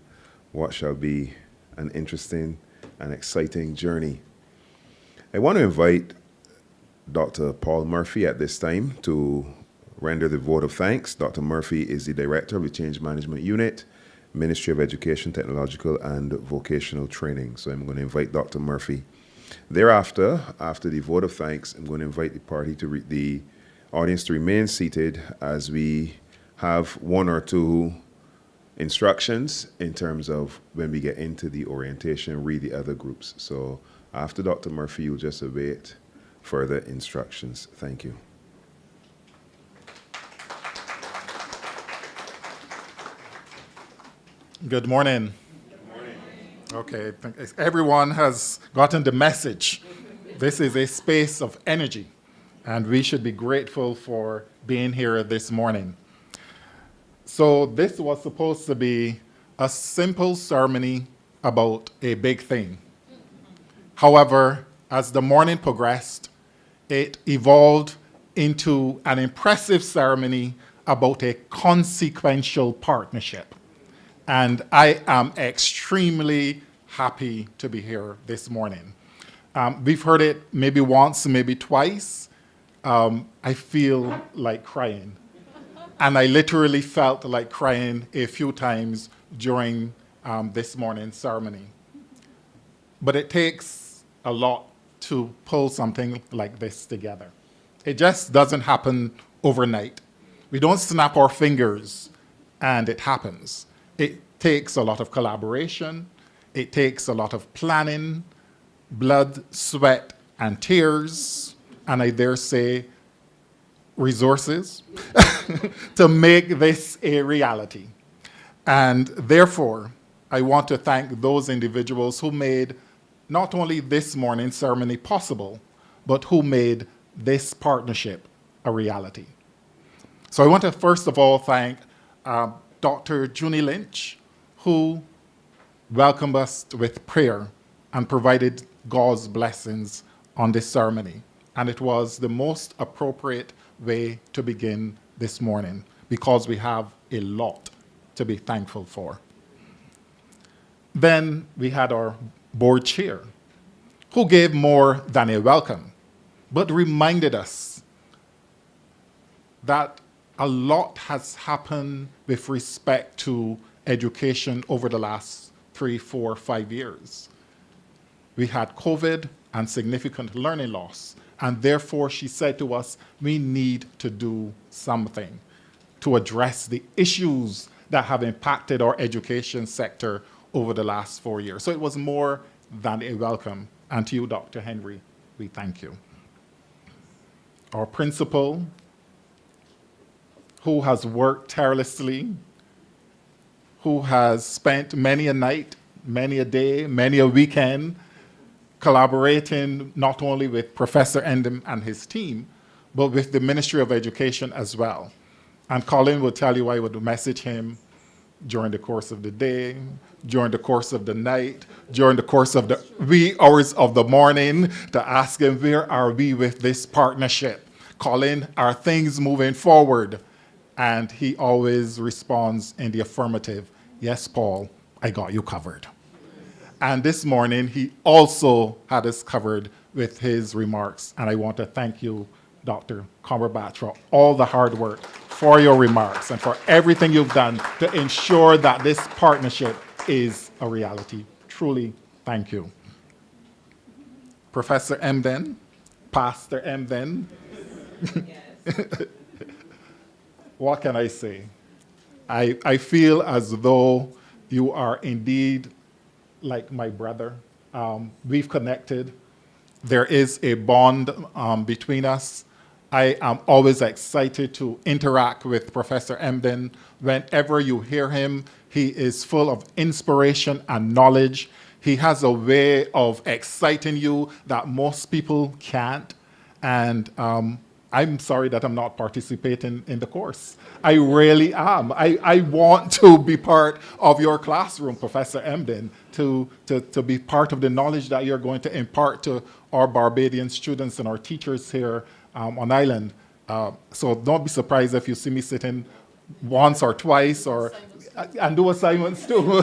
what shall be an interesting and exciting journey. I want to invite Dr. Paul Murphy at this time to render the vote of thanks. Dr. Murphy is the Director of the Change Management Unit, Ministry of Education, Technological and Vocational Training. So I'm going to invite Dr. Murphy. Thereafter, after the vote of thanks, I'm going to invite the audience to remain seated as we have one or two instructions in terms of when we get into the orientation, read the other groups. So after Dr. Murphy, you'll just await further instructions. Thank you. Good morning. Okay, everyone has gotten the message. This is a space of energy, and we should be grateful for being here this morning. So this was supposed to be a simple ceremony about a big thing. However, as the morning progressed, it evolved into an impressive ceremony about a consequential partnership. And I am extremely happy to be here this morning. We've heard it maybe once, maybe twice. I feel like crying. And I literally felt like crying a few times during this morning's ceremony. But it takes a lot to pull something like this together. It just doesn't happen overnight. We don't snap our fingers and it happens. It takes a lot of collaboration. It takes a lot of planning, blood, sweat, and tears, and I dare say resources, to make this a reality. And therefore, I want to thank those individuals who made not only this morning's ceremony possible, but who made this partnership a reality. So I want to first of all thank Dr. Junie Lynch, who welcomed us with prayer and provided God's blessings on this ceremony. And it was the most appropriate way to begin this morning because we have a lot to be thankful for. Then we had our board chair, who gave more than a welcome, but reminded us that a lot has happened with respect to education over the last 3, 4, 5 years. We had COVID and significant learning loss, and therefore she said to us, we need to do something to address the issues that have impacted our education sector over the last 4 years. So it was more than a welcome. And to you, Dr. Henry, we thank you. Our principal, who has worked tirelessly, who has spent many a night, many a day, many a weekend, collaborating not only with Professor Endem and his team, but with the Ministry of Education as well. And Colin will tell you I would message him during the course of the day, during the course of the night, during the course of the wee hours of the morning to ask him, where are we with this partnership? Colin, are things moving forward? And he always responds in the affirmative. Yes, Paul, I got you covered. And this morning, he also had us covered with his remarks. And I want to thank you, Dr. Cumberbatch, for all the hard work, for your remarks, and for everything you've done to ensure that this partnership is a reality. Truly, thank you. Professor Emden, Pastor Emden. What can I say? I feel as though you are indeed like my brother. We've connected. There is a bond between us. I am always excited to interact with Professor Emden. Whenever you hear him, he is full of inspiration and knowledge. He has a way of exciting you that most people can't. And I'm sorry that I'm not participating in the course. I really am. I want to be part of your classroom, Professor Emden, to be part of the knowledge that you're going to impart to our Barbadian students and our teachers here on island. So don't be surprised if you see me sitting once or twice and do assignments too.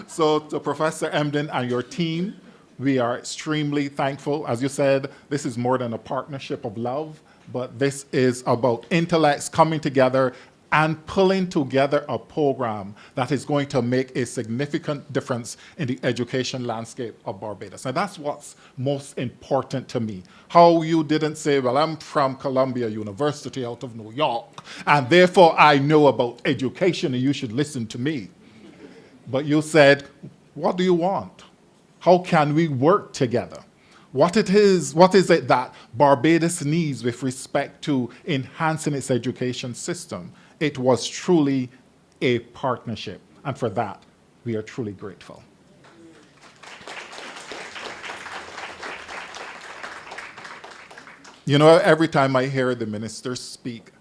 So to Professor Emden and your team, we are extremely thankful. As you said, this is more than a partnership of love, but this is about intellects coming together and pulling together a program that is going to make a significant difference in the education landscape of Barbados. Now, that's what's most important to me. How you didn't say, well, I'm from Columbia University out of New York, and therefore I know about education and you should listen to me. But you said, what do you want? How can we work together? What is it that Barbados needs with respect to enhancing its education system? It was truly a partnership, and for that, we are truly grateful. You know, every time I hear the minister speak,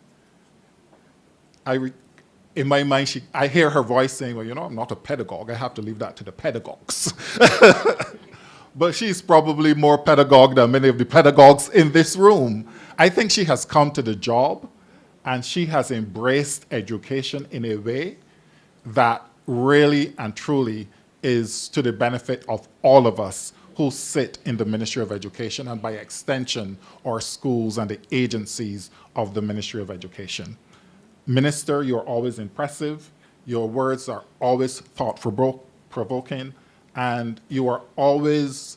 in my mind, I hear her voice saying, well, you know, I'm not a pedagogue. I have to leave that to the pedagogues. But she's probably more pedagogue than many of the pedagogues in this room. I think she has come to the job, and she has embraced education in a way that really and truly is to the benefit of all of us who sit in the Ministry of Education, and by extension, our schools and the agencies of the Ministry of Education. Minister, you're always impressive. Your words are always thought-provoking, and you are always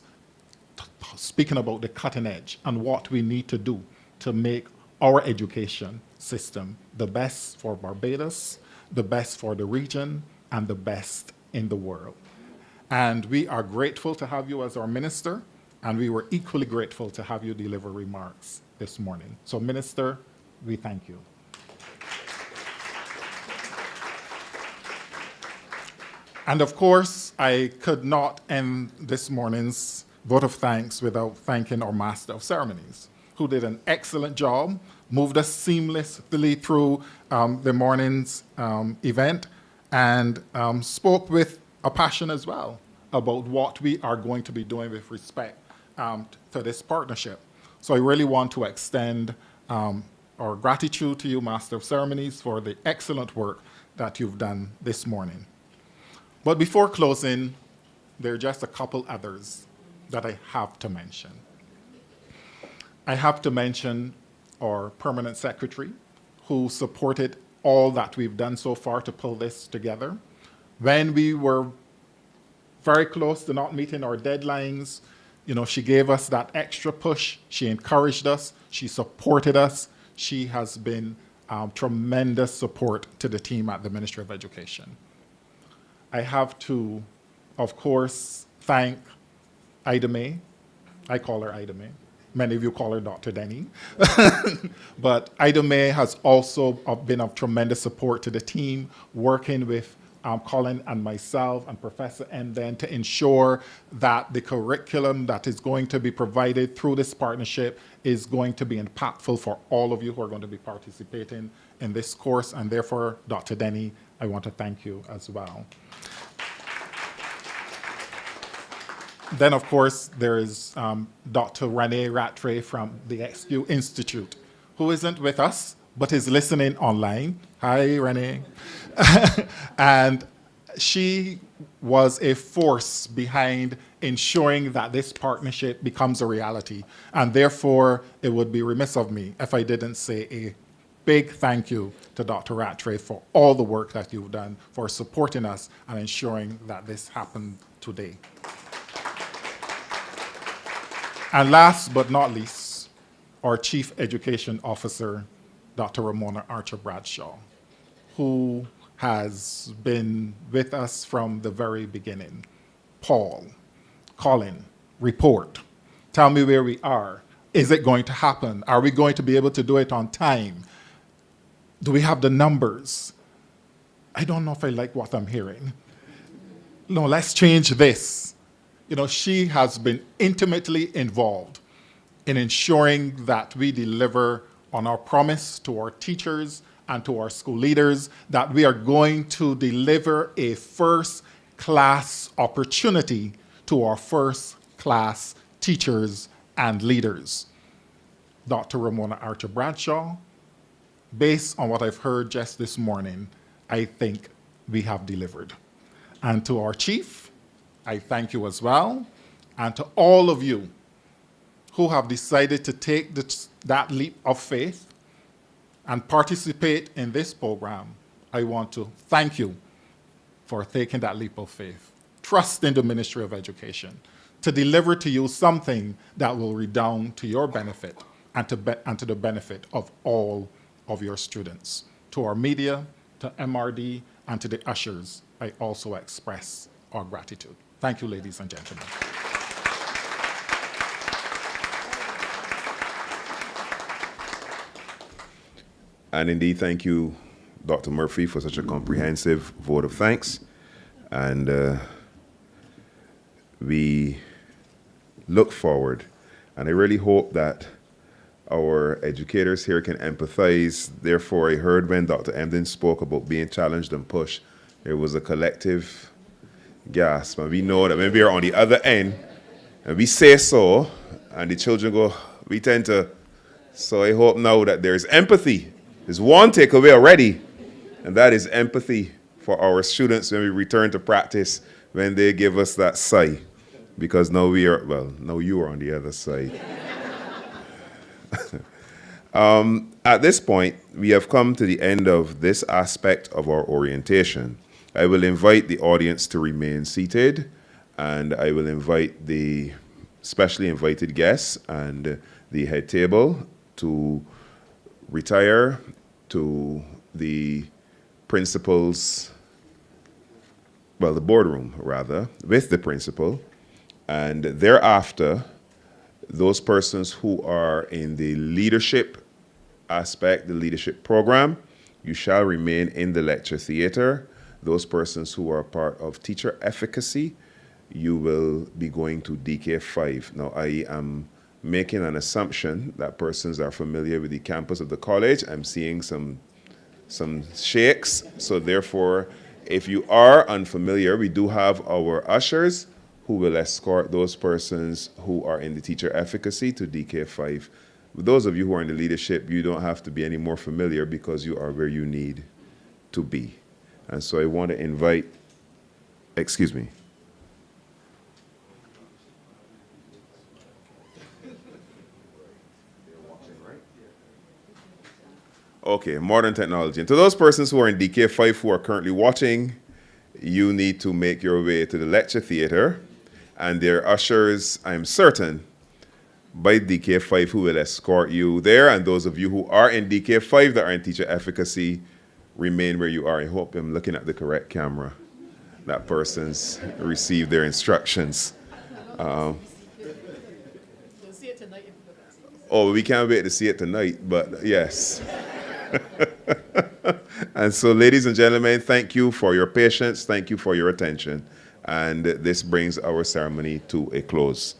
speaking about the cutting edge and what we need to do to make our education system the best for Barbados, the best for the region, and the best in the world. And we are grateful to have you as our minister, and we were equally grateful to have you deliver remarks this morning. So, Minister, we thank you. And of course, I could not end this morning's vote of thanks without thanking our Master of Ceremonies, who did an excellent job, moved us seamlessly through the morning's event, and spoke with a passion as well about what we are going to be doing with respect to this partnership. So I really want to extend our gratitude to you, Master of Ceremonies, for the excellent work that you've done this morning. But before closing, there are just a couple others that I have to mention. I have to mention our permanent secretary, who supported all that we've done so far to pull this together. When we were very close to not meeting our deadlines, she gave us that extra push. She encouraged us. She supported us. She has been tremendous support to the team at the Ministry of Education. I have to, of course, thank Ida May. I call her Ida May. Many of you call her Dr. Denny. But Ida May has also been of tremendous support to the team, working with Colin and myself and Professor M then to ensure that the curriculum that is going to be provided through this partnership is going to be impactful for all of you who are going to be participating in this course. And therefore, Dr. Denny, I want to thank you as well. Then, of course, there is Dr. Renee Rattray from the XQ Institute, who isn't with us, but is listening online. Hi, Renee. And she was a force behind ensuring that this partnership becomes a reality. And therefore, it would be remiss of me if I didn't say a big thank you to Dr. Rattray for all the work that you've done, for supporting us and ensuring that this happened today. And last but not least, our Chief Education Officer, Dr. Ramona Archer-Bradshaw, who has been with us from the very beginning. Paul, Colin, report. Tell me where we are. Is it going to happen? Are we going to be able to do it on time? Do we have the numbers? I don't know if I like what I'm hearing. No, let's change this. She has been intimately involved in ensuring that we deliver on our promise to our teachers and to our school leaders that we are going to deliver a first-class opportunity to our first-class teachers and leaders. Dr. Ramona Archer-Bradshaw, based on what I've heard just this morning, I think we have delivered. And to our chief, I thank you as well, and to all of you who have decided to take that leap of faith and participate in this program. I want to thank you for taking that leap of faith. Trust in the Ministry of Education to deliver to you something that will redound to your benefit and to the benefit of all of your students. To our media, to MRD, and to the ushers, I also express our gratitude. Thank you, ladies and gentlemen. And indeed, thank you, Dr. Murphy, for such a comprehensive vote of thanks. And we look forward, and I really hope that our educators here can empathize. Therefore, I heard when Dr. Emden spoke about being challenged and pushed, there was a collective gasp. And we know that when we are on the other end, and we say so, and the children go, we tend to. So I hope now that there's empathy. There's one takeaway already, and that is empathy for our students when we return to practice, when they give us that sigh. Because now we are, well, now you are on the other side. At this point, we have come to the end of this aspect of our orientation. I will invite the audience to remain seated, and I will invite the specially invited guests and the head table to retire to the principal's, well, the boardroom, rather, with the principal. And thereafter, those persons who are in the leadership aspect, the leadership program, you shall remain in the lecture theater. Those persons who are part of teacher efficacy, you will be going to DK5. Now, I am making an assumption that persons are familiar with the campus of the college. I'm seeing some shakes. So therefore, if you are unfamiliar, we do have our ushers who will escort those persons who are in the teacher efficacy to DK5. Those of you who are in the leadership, you don't have to be any more familiar because you are where you need to be. And so I want to invite, excuse me. Okay, modern technology. And to those persons who are in DK5 who are currently watching, you need to make your way to the lecture theater, and there are ushers, I'm certain, by DK5 who will escort you there. And those of you who are in DK5 that are in teacher efficacy, remain where you are. I hope I'm looking at the correct camera. That person's received their instructions. Oh, we can't wait to see it tonight, but yes. And so, ladies and gentlemen, thank you for your patience. Thank you for your attention. And this brings our ceremony to a close.